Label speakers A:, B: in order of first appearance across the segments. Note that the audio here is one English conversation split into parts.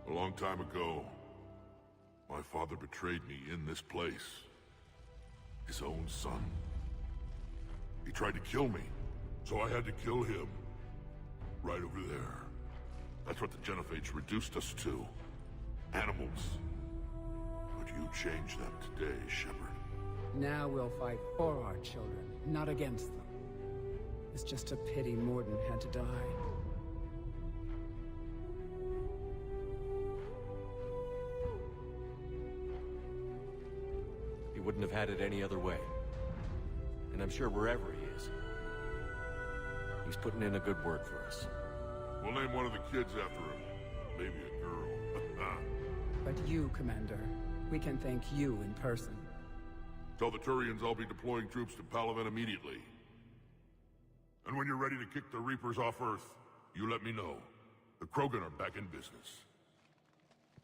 A: A long time ago, my father betrayed me in this place. His own son. He tried to kill me, so I had to kill him. Right over there. That's what the Genophage reduced us to. Animals. But you changed that today, Shepard.
B: Now we'll fight for our children, not against them. It's just a pity Morden had to die.
C: He wouldn't have had it any other way. And I'm sure wherever he is, he's putting in a good word for us.
A: We'll name one of the kids after him. Maybe a girl.
B: But you, Commander, we can thank you in person.
A: Tell the Turians I'll be deploying troops to Palaven immediately. And when you're ready to kick the Reapers off Earth, you let me know. The Krogan are back in business.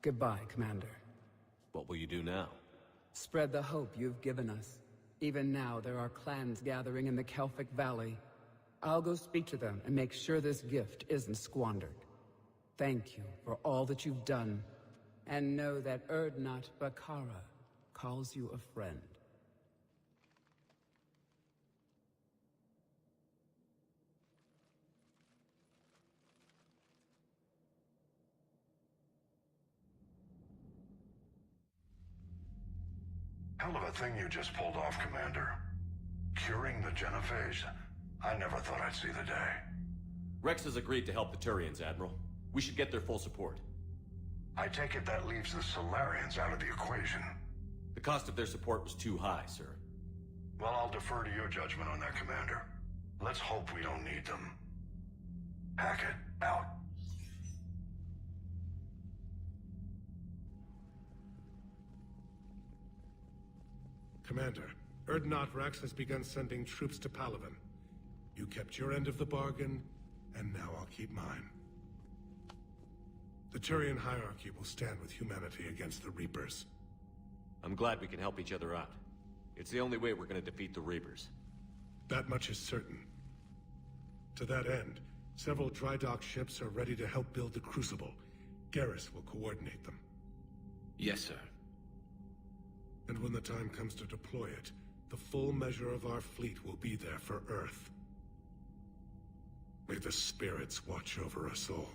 B: Goodbye, Commander.
C: What will you do now?
B: Spread the hope you've given us. Even now, there are clans gathering in the Kelphic Valley. I'll go speak to them and make sure this gift isn't squandered. Thank you for all that you've done. And know that Urdnot Bakara calls you a friend.
D: Hell of a thing you just pulled off, Commander. Curing the Genophage. I never thought I'd see the day.
C: Rex has agreed to help the Turians, Admiral. We should get their full support.
D: I take it that leaves the Solarians out of the equation.
C: The cost of their support was too high, sir.
D: Well, I'll defer to your judgment on that, Commander. Let's hope we don't need them. Hackett, out.
E: Commander, Urdnot Rex has begun sending troops to Palaven. You kept your end of the bargain, and now I'll keep mine. The Turian hierarchy will stand with humanity against the Reapers.
C: I'm glad we can help each other out. It's the only way we're gonna defeat the Reapers.
E: That much is certain. To that end, several dry dock ships are ready to help build the Crucible. Garrus will coordinate them.
F: Yes, sir.
E: And when the time comes to deploy it, the full measure of our fleet will be there for Earth. May the spirits watch over us all.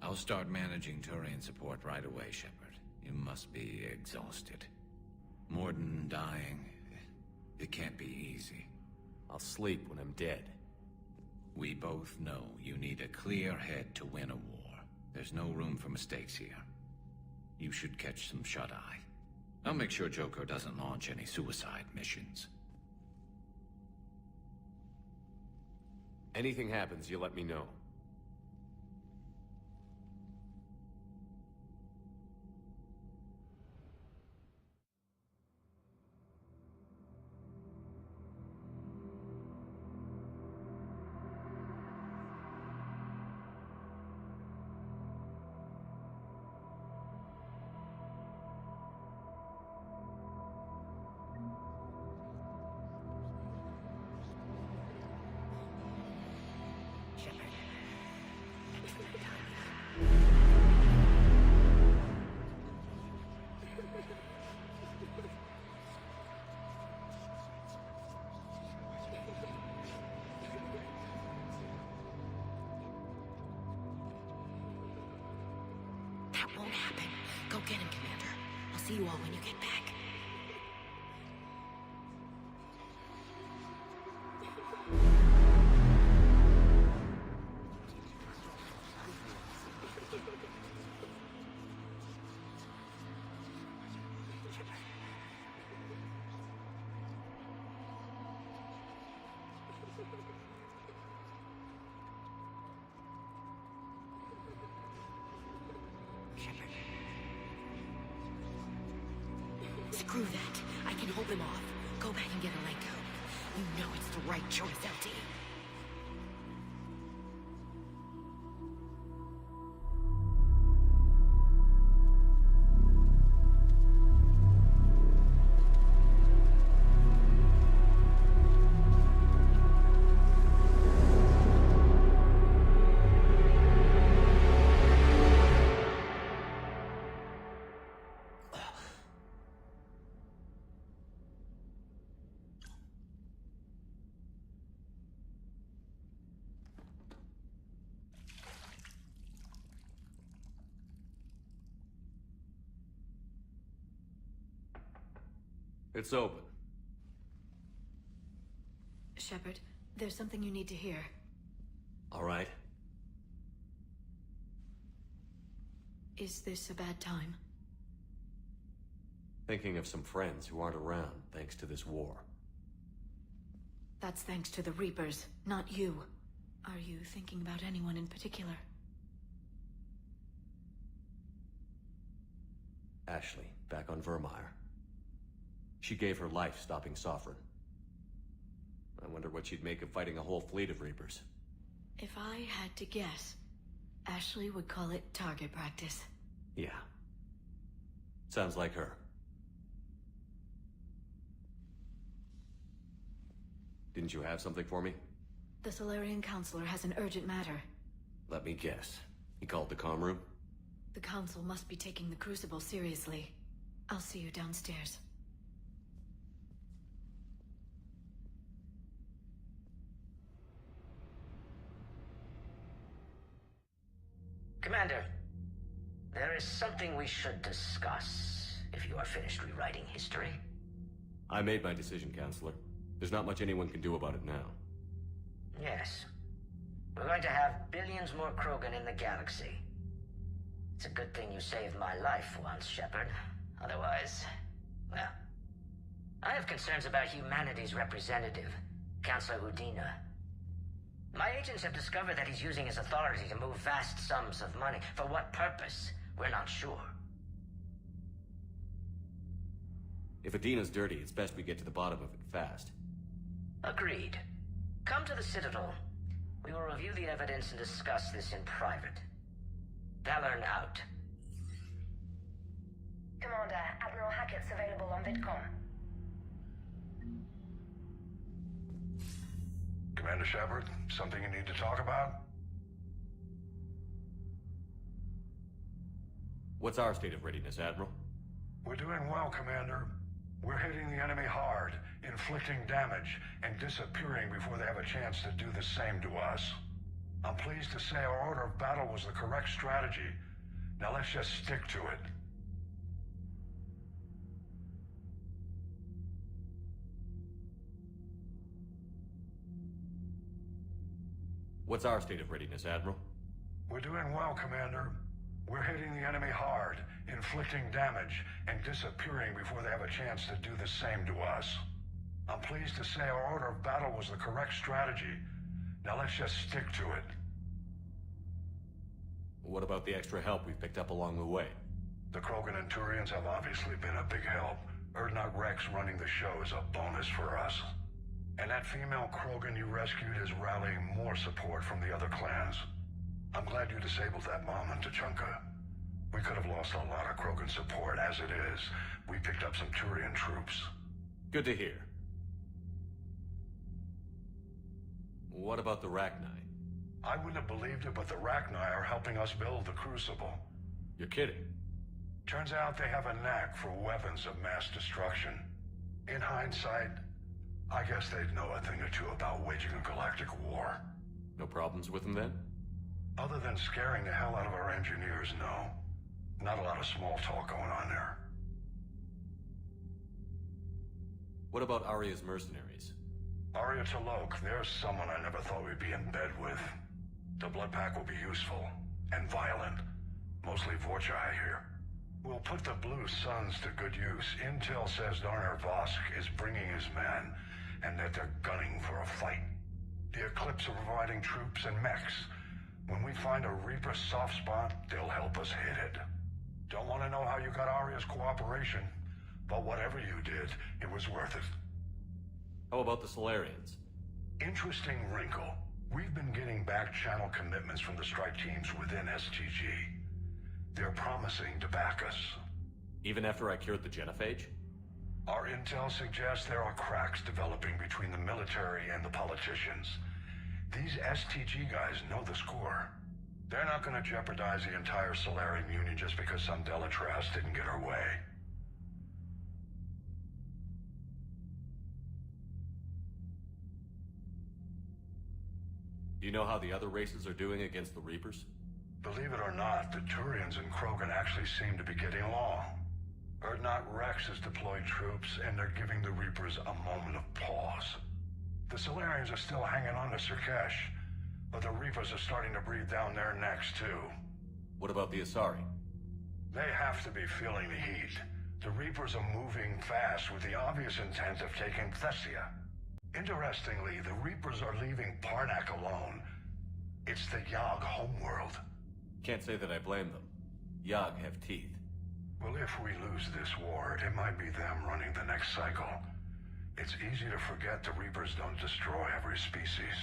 F: I'll start managing Turian support right away, Shepard. You must be exhausted. Morden dying, it can't be easy.
C: I'll sleep when I'm dead.
F: We both know you need a clear head to win a war. There's no room for mistakes here. You should catch some shut-eye. I'll make sure Joker doesn't launch any suicide missions.
C: Anything happens, you let me know.
G: That won't happen. Go get him, Commander. I'll see you all when you get back. Shepard. Screw that. I can hold them off. Go back and get Alenko. You know it's the right choice, LT.
C: It's open.
G: Shepard, there's something you need to hear.
C: All right.
G: Is this a bad time?
C: Thinking of some friends who aren't around thanks to this war.
G: That's thanks to the Reapers, not you. Are you thinking about anyone in particular?
C: Ashley, back on Vermeer. She gave her life stopping Sovereign. I wonder what she'd make of fighting a whole fleet of Reapers.
G: If I had to guess, Ashley would call it target practice.
C: Yeah. Sounds like her. Didn't you have something for me?
G: The Solarian Counselor has an urgent matter.
C: Let me guess. He called the comm room?
G: The Council must be taking the Crucible seriously. I'll see you downstairs.
H: Commander, there is something we should discuss, if you are finished rewriting history.
C: I made my decision, Counselor. There's not much anyone can do about it now.
H: Yes. We're going to have billions more Krogan in the galaxy. It's a good thing you saved my life once, Shepard. Otherwise, well... I have concerns about humanity's representative, Counselor Udina. My agents have discovered that he's using his authority to move vast sums of money. For what purpose? We're not sure.
C: If Adina's dirty, it's best we get to the bottom of it fast.
H: Agreed. Come to the Citadel. We will review the evidence and discuss this in private. Valorn out.
I: Commander, Admiral Hackett's available on VidCom.
D: Commander Shepard, something you need to talk about?
C: What's our state of readiness, Admiral?
D: We're doing well, Commander. We're hitting the enemy hard, inflicting damage, and disappearing before they have a chance to do the same to us. I'm pleased to say our order of battle was the correct strategy. Now let's just stick to it.
C: What's our state of readiness, Admiral?
D: We're doing well, Commander. We're hitting the enemy hard, inflicting damage, and disappearing before they have a chance to do the same to us. I'm pleased to say our order of battle was the correct strategy. Now let's just stick to it.
C: What about the extra help we've picked up along the way?
D: The Krogan and Turians have obviously been a big help. Urdnot Rex running the show is a bonus for us. And that female Krogan you rescued is rallying more support from the other clans. I'm glad you disabled that mom in Tuchanka. We could have lost a lot of Krogan support. As it is, we picked up some Turian troops.
C: Good to hear. What about the Rachni?
D: I wouldn't have believed it, but the Rachni are helping us build the Crucible.
C: You're kidding.
D: Turns out they have a knack for weapons of mass destruction. In hindsight, I guess they'd know a thing or two about waging a galactic war.
C: No problems with them then?
D: Other than scaring the hell out of our engineers, no. Not a lot of small talk going on there.
C: What about Arya's mercenaries?
D: Arya T'Loak, there's someone I never thought we'd be in bed with. The Blood Pack will be useful, and violent. Mostly Vorcha, I hear. We'll put the Blue Suns to good use. Intel says Darner Vosk is bringing his men, and that they're gunning for a fight. The Eclipse are providing troops and mechs. When we find a Reaper soft spot, they'll help us hit it. Don't want to know how you got Arya's cooperation, but whatever you did, it was worth it.
C: How about the Solarians?
D: Interesting wrinkle. We've been getting back-channel commitments from the strike teams within STG. They're promising to back us.
C: Even after I cured the genophage?
D: Our intel suggests there are cracks developing between the military and the politicians. These STG guys know the score. They're not going to jeopardize the entire Solarian Union just because some Delatras didn't get her way.
C: Do you know how the other races are doing against the Reapers?
D: Believe it or not, the Turians and Krogan actually seem to be getting along. Urdnot Rex has deployed troops, and they're giving the Reapers a moment of pause. The Solarians are still hanging on to Surkesh, but the Reapers are starting to breathe down their necks, too.
C: What about the Asari?
D: They have to be feeling the heat. The Reapers are moving fast with the obvious intent of taking Thessia. Interestingly, the Reapers are leaving Parnak alone. It's the Yogg homeworld.
C: Can't say that I blame them. Yogg have teeth.
D: Well, if we lose this war, it might be them running the next cycle. It's easy to forget the Reapers don't destroy every species.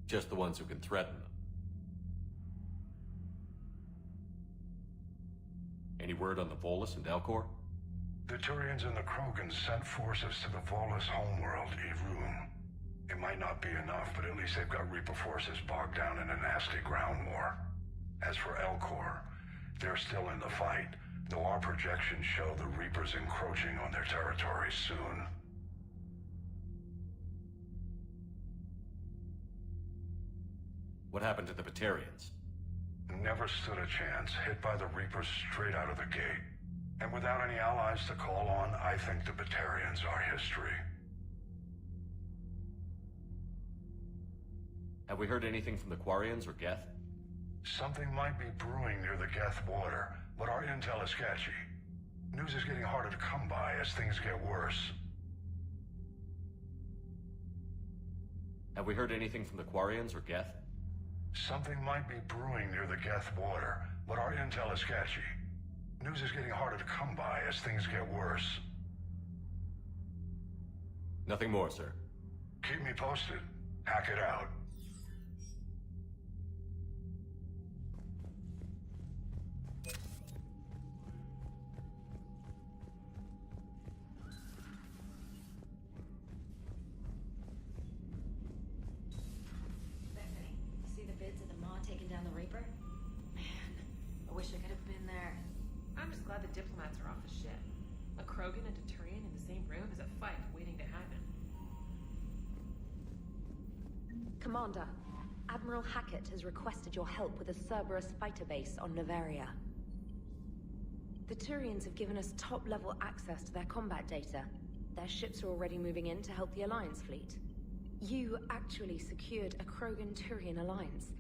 C: Just the ones who can threaten them. Any word on the Volus and Elcor?
D: The Turians and the Krogans sent forces to the Volus homeworld, Irun. It might not be enough, but at least they've got Reaper forces bogged down in a nasty ground war. As for Elcor, they're still in the fight, though our projections show the Reapers encroaching on their territory soon.
C: What happened to the Batarians?
D: Never stood a chance, hit by the Reapers straight out of the gate. And without any allies to call on, I think the Batarians are history.
C: Have we heard anything from the Quarians or Geth?
D: Something might be brewing near the Geth border, but our intel is sketchy. News is getting harder to come by as things get worse.
C: Have we heard anything from the Quarians or Geth?
D: Something might be brewing near the Geth border, but our intel is sketchy. News is getting harder to come by as things get worse.
C: Nothing more, sir.
D: Keep me posted. Hack it out.
G: See the bids of the Maw taking down the Reaper? Man, I wish I could have been there.
J: I'm just glad the diplomats are off the ship. A Krogan and a Turian in the same room is a fight waiting to happen.
G: Commander, Admiral Hackett has requested your help with a Cerberus fighter base on Noveria. The Turians have given us top-level access to their combat data. Their ships are already moving in to help the Alliance fleet. You actually secured a Krogan-Turian alliance.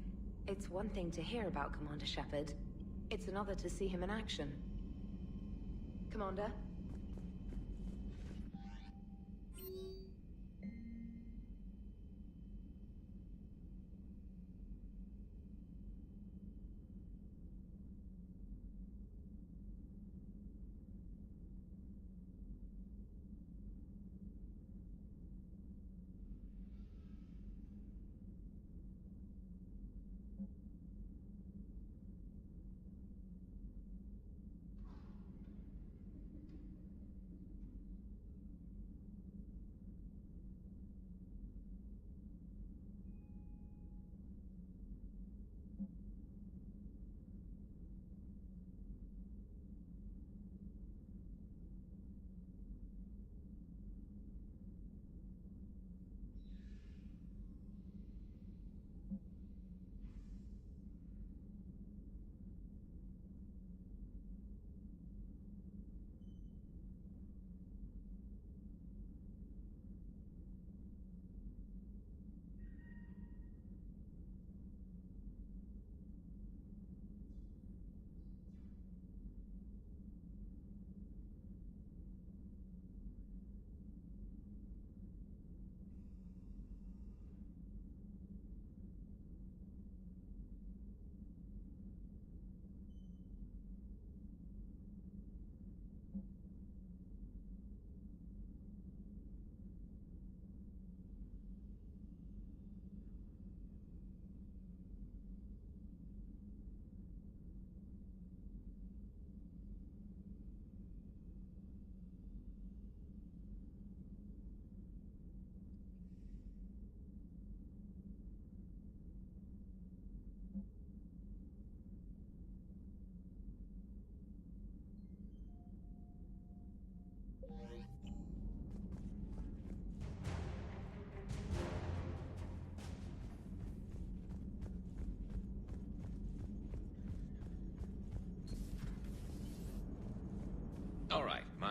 G: It's one thing to hear about Commander Shepard. It's another to see him in action. Commander?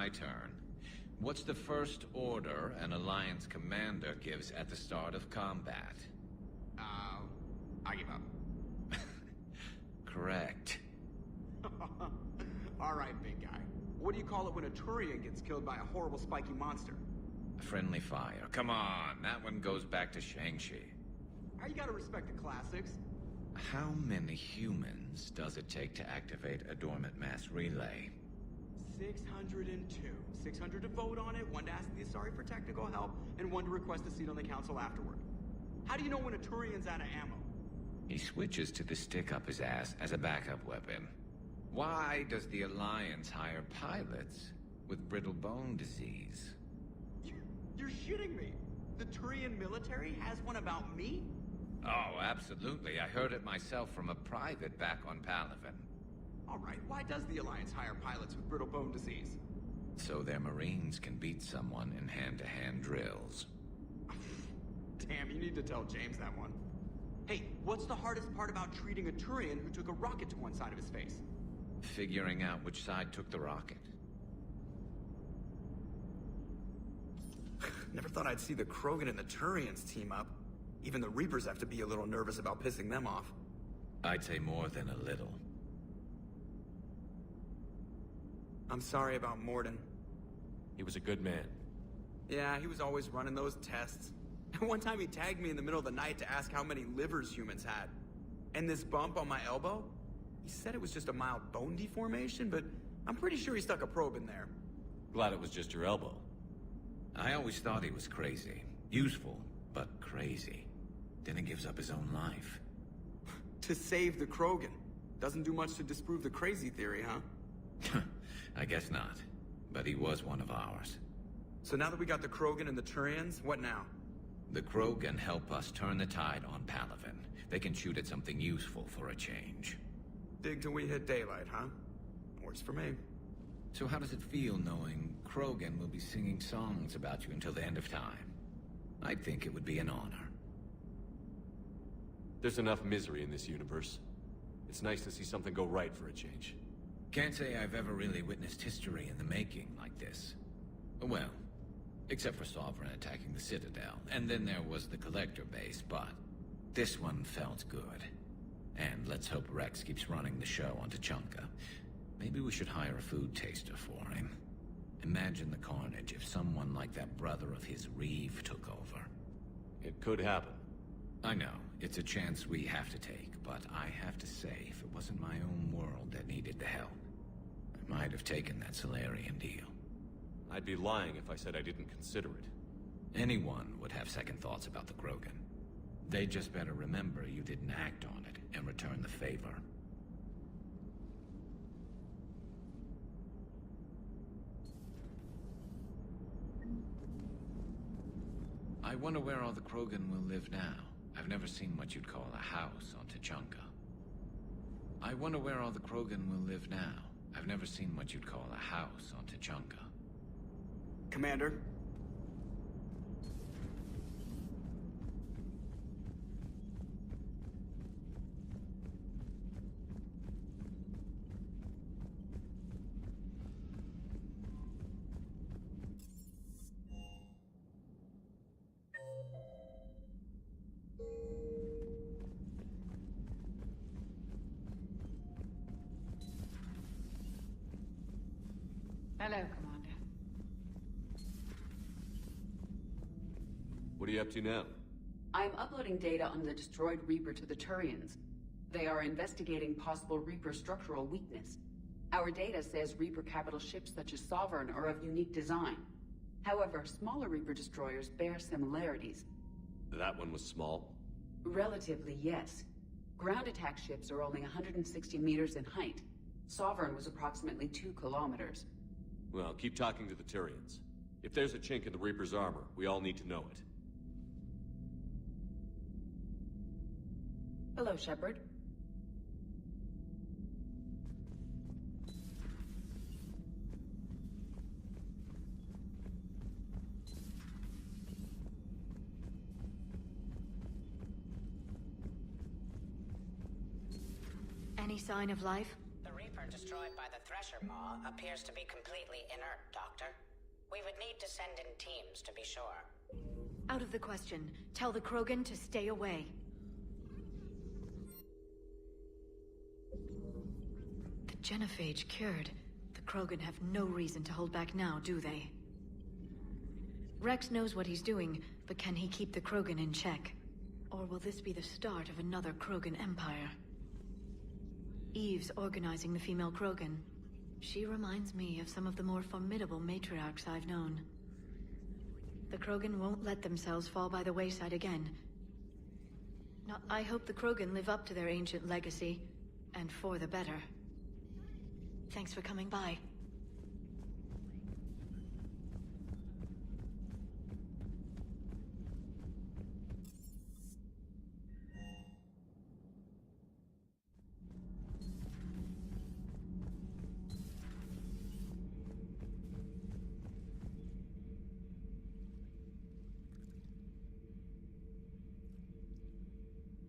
F: my turn. What's the first order an Alliance commander gives at the start of combat?
K: I give up.
F: Correct.
K: Alright, big guy. What do you call it when a Turian gets killed by a horrible spiky monster?
F: Friendly fire. Come on, that one goes back to Shang-Chi.
K: You gotta respect the classics.
F: How many humans does it take to activate a dormant mass relay?
K: 602. 600 to vote on it, 1 to ask the Asari for technical help, and 1 to request a seat on the council afterward. How do you know when a Turian's out of ammo?
F: He switches to the stick up his ass as a backup weapon. Why does the Alliance hire pilots with brittle bone disease?
K: You're shitting me! The Turian military has one about me?
F: Oh, absolutely. I heard it myself from a private back on Palaven.
K: Alright, why does the Alliance hire pilots with brittle bone disease?
F: So their Marines can beat someone in hand-to-hand drills.
K: Damn, you need to tell James that one. Hey, what's the hardest part about treating a Turian who took a rocket to one side of his face?
F: Figuring out which side took the rocket.
K: Never thought I'd see the Krogan and the Turians team up. Even the Reapers have to be a little nervous about pissing them off.
F: I'd say more than a little.
K: I'm sorry about Morden.
C: He was a good man.
K: Yeah, he was always running those tests. And one time he tagged me in the middle of the night to ask how many livers humans had. And this bump on my elbow? He said it was just a mild bone deformation, but I'm pretty sure he stuck a probe in there.
C: Glad it was just your elbow.
F: I always thought he was crazy. Useful, but crazy. Then he gives up his own life.
K: To save the Krogan. Doesn't do much to disprove the crazy theory, huh?
F: I guess not. But he was one of ours.
K: So now that we got the Krogan and the Turians, what now?
F: The Krogan help us turn the tide on Palaven. They can shoot at something useful for a change.
K: Dig till we hit daylight, huh? Works for me.
F: So how does it feel knowing Krogan will be singing songs about you until the end of time? I'd think it would be an honor.
C: There's enough misery in this universe. It's nice to see something go right for a change.
F: Can't say I've ever really witnessed history in the making like this. Well, except for Sovereign attacking the Citadel, and then there was the Collector base, but this one felt good. And let's hope Rex keeps running the show on Tuchanka. Maybe we should hire a food taster for him. Imagine the carnage if someone like that brother of his, Reeve, took over.
C: It could happen.
F: I know, it's a chance we have to take, but I have to say, if it wasn't my own world that needed the help, I might have taken that Solarian deal.
C: I'd be lying if I said I didn't consider it.
F: Anyone would have second thoughts about the Krogan. They just better remember you didn't act on it and return the favor. I wonder where all the Krogan will live now. I've never seen what you'd call a house on Tuchanka. I wonder where all the Krogan will live now. I've never seen what you'd call a house on Tuchanka.
K: Commander?
B: Hello, Commander.
C: What are you up to now?
B: I'm uploading data on the destroyed Reaper to the Turians. They are investigating possible Reaper structural weakness. Our data says Reaper capital ships such as Sovereign are of unique design. However, smaller Reaper destroyers bear similarities.
C: That one was small.
B: Relatively, yes. Ground attack ships are only 160 meters in height. Sovereign was approximately 2 kilometers.
C: Well, keep talking to the Turians. If there's a chink in the Reaper's armor, we all need to know it.
B: Hello, Shepard.
L: Any sign of life?
I: The Reaper
L: Shepard destroyed by the Thresher Maw appears to be completely inert, Doctor. We would need to send in teams to be sure.
M: Out of the question. Tell the Krogan to stay away. The genophage cured. The Krogan have no reason to hold back now, do they? Rex knows what he's doing, but can he keep the Krogan in check? Or will this be the start of another Krogan empire? Eve's organizing the female Krogan. She reminds me of some of the more formidable matriarchs I've known. The Krogan won't let themselves fall by the wayside again. Now, I hope the Krogan live up to their ancient legacy, and for the better. Thanks for coming by.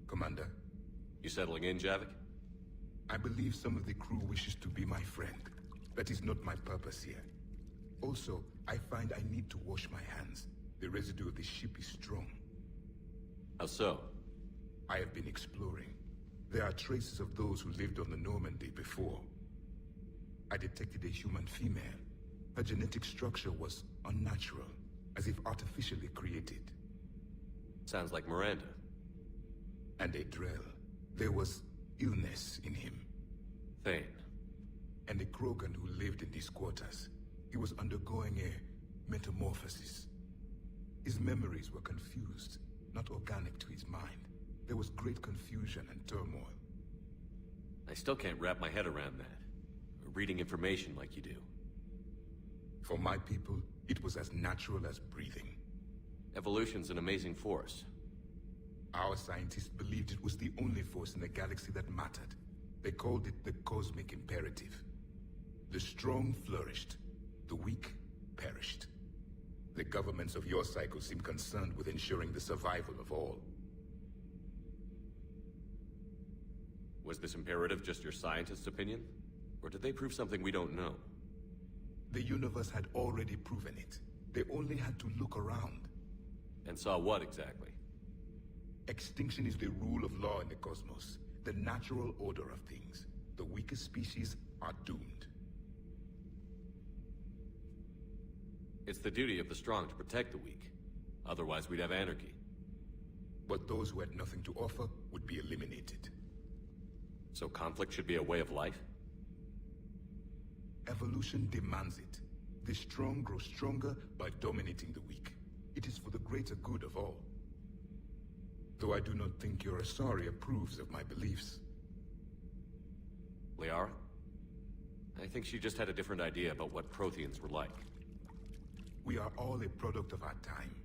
N: Commander.
C: You settling in, Javik?
N: I believe some of the crew wishes to be my friend. That is not my purpose here. Also, I find I need to wash my hands. The residue of the ship is strong.
C: How so?
N: I have been exploring. There are traces of those who lived on the Normandy before. I detected a human female. Her genetic structure was unnatural, as if artificially created.
C: Sounds like Miranda.
N: And a Drell. There was illness in him.
C: Thane.
N: And a Krogan who lived in these quarters. He was undergoing a metamorphosis. His memories were confused, not organic to his mind. There was great confusion and turmoil.
C: I still can't wrap my head around that. Reading information like you do.
N: For my people, it was as natural as breathing.
C: Evolution's an amazing force.
N: Our scientists believed it was the only force in the galaxy that mattered. They called it the cosmic imperative. The strong flourished, the weak perished. The governments of your cycle seem concerned with ensuring the survival of all.
C: Was this imperative just your scientist's opinion? Or did they prove something we don't know?
N: The universe had already proven it. They only had to look around.
C: And saw what exactly?
N: Extinction is the rule of law in the cosmos, the natural order of things. The weakest species are doomed.
C: It's the duty of the strong to protect the weak. Otherwise, we'd have anarchy.
N: But those who had nothing to offer would be eliminated.
C: So conflict should be a way of life?
N: Evolution demands it. The strong grow stronger by dominating the weak. It is for the greater good of all. Though I do not think your Asari approves of my beliefs.
C: Liara? I think she just had a different idea about what Protheans were like.
N: We are all a product of our time.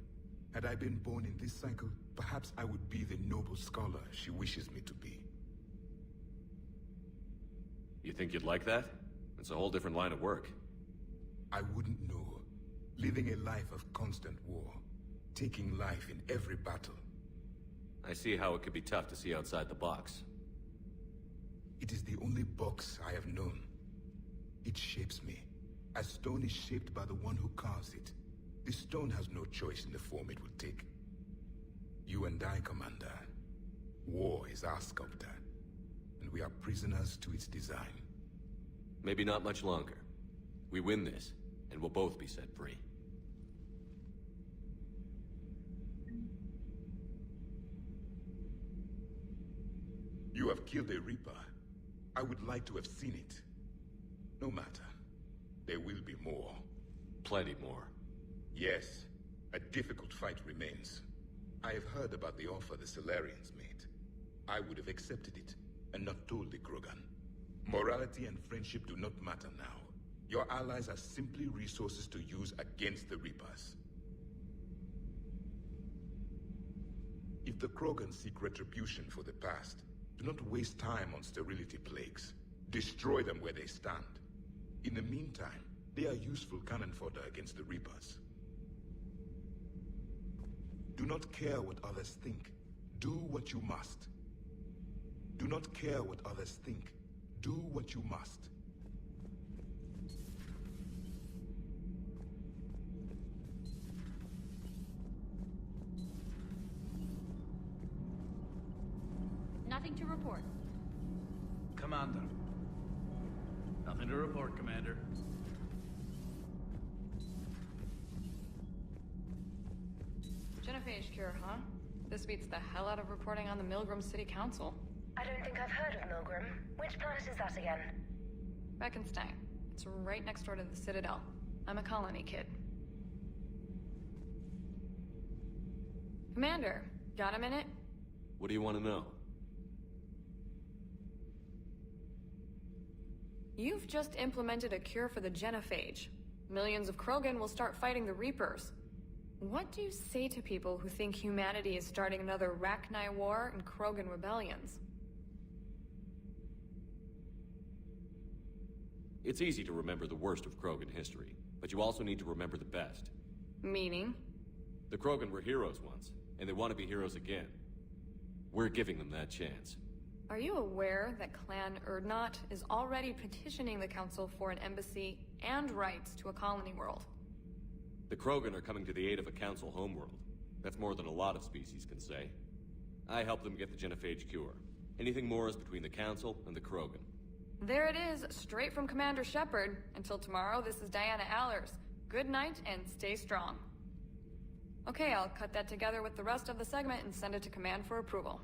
N: Had I been born in this cycle, perhaps I would be the noble scholar she wishes me to be.
C: You think you'd like that? It's a whole different line of work.
N: I wouldn't know. Living a life of constant war. Taking life in every battle.
C: I see how it could be tough to see outside the box.
N: It is the only box I have known. It shapes me, as stone is shaped by the one who carves it. The stone has no choice in the form it will take. You and I, Commander. War is our sculptor, and we are prisoners to its design.
C: Maybe not much longer. We win this, and we'll both be set free.
N: You have killed a Reaper. I would like to have seen it. No matter. There will be more.
C: Plenty more.
N: Yes. A difficult fight remains. I have heard about the offer the Solarians made. I would have accepted it, and not told the Krogan. Morality and friendship do not matter now. Your allies are simply resources to use against the Reapers. If the Krogan seek retribution for the past, do not waste time on sterility plagues. Destroy them where they stand. In the meantime, they are useful cannon fodder against the Reapers. Do not care what others think. Do what you must. Do not care what others think. Do what you must.
O: Commander. Nothing to report, Commander.
J: Genophage cure, huh? This beats the hell out of reporting on the Milgram City Council.
I: I don't think I've heard of Milgram. Which planet is that again?
J: Reckenstein. It's right next door to the Citadel. I'm a colony kid. Commander, got a minute?
C: What do you want to know?
J: You've just implemented a cure for the genophage. Millions of Krogan will start fighting the Reapers. What do you say to people who think humanity is starting another Rachni War and Krogan rebellions?
C: It's easy to remember the worst of Krogan history, but you also need to remember the best.
J: Meaning?
C: The Krogan were heroes once, and they want to be heroes again. We're giving them that chance.
J: Are you aware that Clan Urdnot is already petitioning the Council for an embassy and rights to a colony world?
C: The Krogan are coming to the aid of a Council homeworld. That's more than a lot of species can say. I helped them get the genophage cure. Anything more is between the Council and the Krogan.
J: There it is, straight from Commander Shepard. Until tomorrow, this is Diana Allers. Good night and stay strong. Okay, I'll cut that together with the rest of the segment and send it to Command for approval.